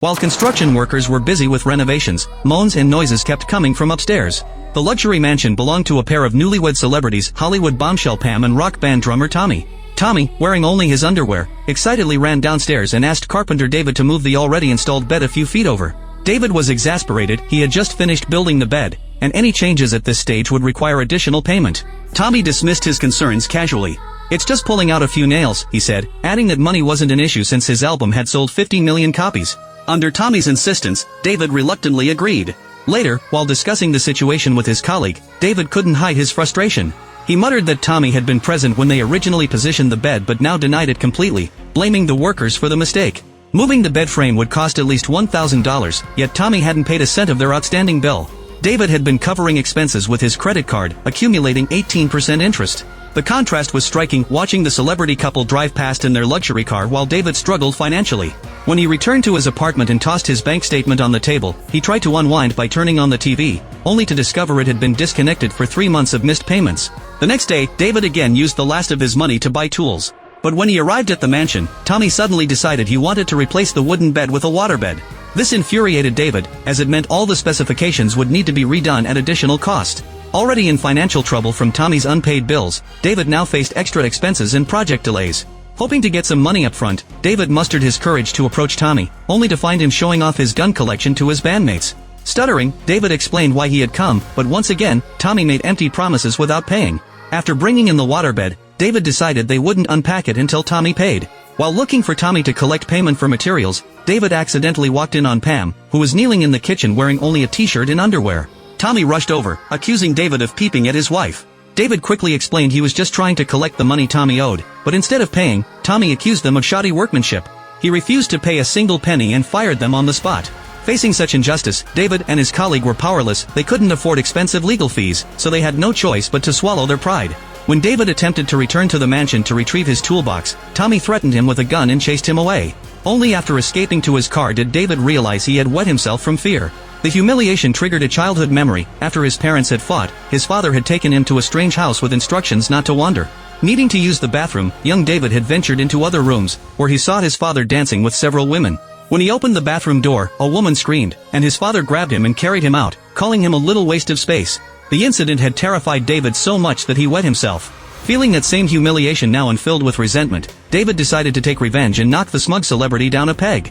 While construction workers were busy with renovations, moans and noises kept coming from upstairs. The luxury mansion belonged to a pair of newlywed celebrities, Hollywood bombshell Pam and rock band drummer Tommy. Tommy, wearing only his underwear, excitedly ran downstairs and asked carpenter David to move the already installed bed a few feet over. David was exasperated. He had just finished building the bed, and any changes at this stage would require additional payment. Tommy dismissed his concerns casually. "It's just pulling out a few nails," he said, adding that money wasn't an issue since his album had sold 50 million copies. Under Tommy's insistence, David reluctantly agreed. Later, while discussing the situation with his colleague, David couldn't hide his frustration. He muttered that Tommy had been present when they originally positioned the bed but now denied it completely, blaming the workers for the mistake. Moving the bed frame would cost at least $1,000, yet Tommy hadn't paid a cent of their outstanding bill. David had been covering expenses with his credit card, accumulating 18% interest. The contrast was striking, watching the celebrity couple drive past in their luxury car while David struggled financially. When he returned to his apartment and tossed his bank statement on the table, he tried to unwind by turning on the TV, only to discover it had been disconnected for 3 months of missed payments. The next day, David again used the last of his money to buy tools. But when he arrived at the mansion, Tommy suddenly decided he wanted to replace the wooden bed with a waterbed. This infuriated David, as it meant all the specifications would need to be redone at additional cost. Already in financial trouble from Tommy's unpaid bills, David now faced extra expenses and project delays. Hoping to get some money up front, David mustered his courage to approach Tommy, only to find him showing off his gun collection to his bandmates. Stuttering, David explained why he had come, but once again, Tommy made empty promises without paying. After bringing in the waterbed, David decided they wouldn't unpack it until Tommy paid. While looking for Tommy to collect payment for materials, David accidentally walked in on Pam, who was kneeling in the kitchen wearing only a t-shirt and underwear. Tommy rushed over, accusing David of peeping at his wife. David quickly explained he was just trying to collect the money Tommy owed, but instead of paying, Tommy accused them of shoddy workmanship. He refused to pay a single penny and fired them on the spot. Facing such injustice, David and his colleague were powerless. They couldn't afford expensive legal fees, so they had no choice but to swallow their pride. When David attempted to return to the mansion to retrieve his toolbox, Tommy threatened him with a gun and chased him away. Only after escaping to his car did David realize he had wet himself from fear. The humiliation triggered a childhood memory. After his parents had fought, his father had taken him to a strange house with instructions not to wander. Needing to use the bathroom, young David had ventured into other rooms, where he saw his father dancing with several women. When he opened the bathroom door, a woman screamed, and his father grabbed him and carried him out, calling him a little waste of space. The incident had terrified David so much that he wet himself. Feeling that same humiliation now and filled with resentment, David decided to take revenge and knock the smug celebrity down a peg.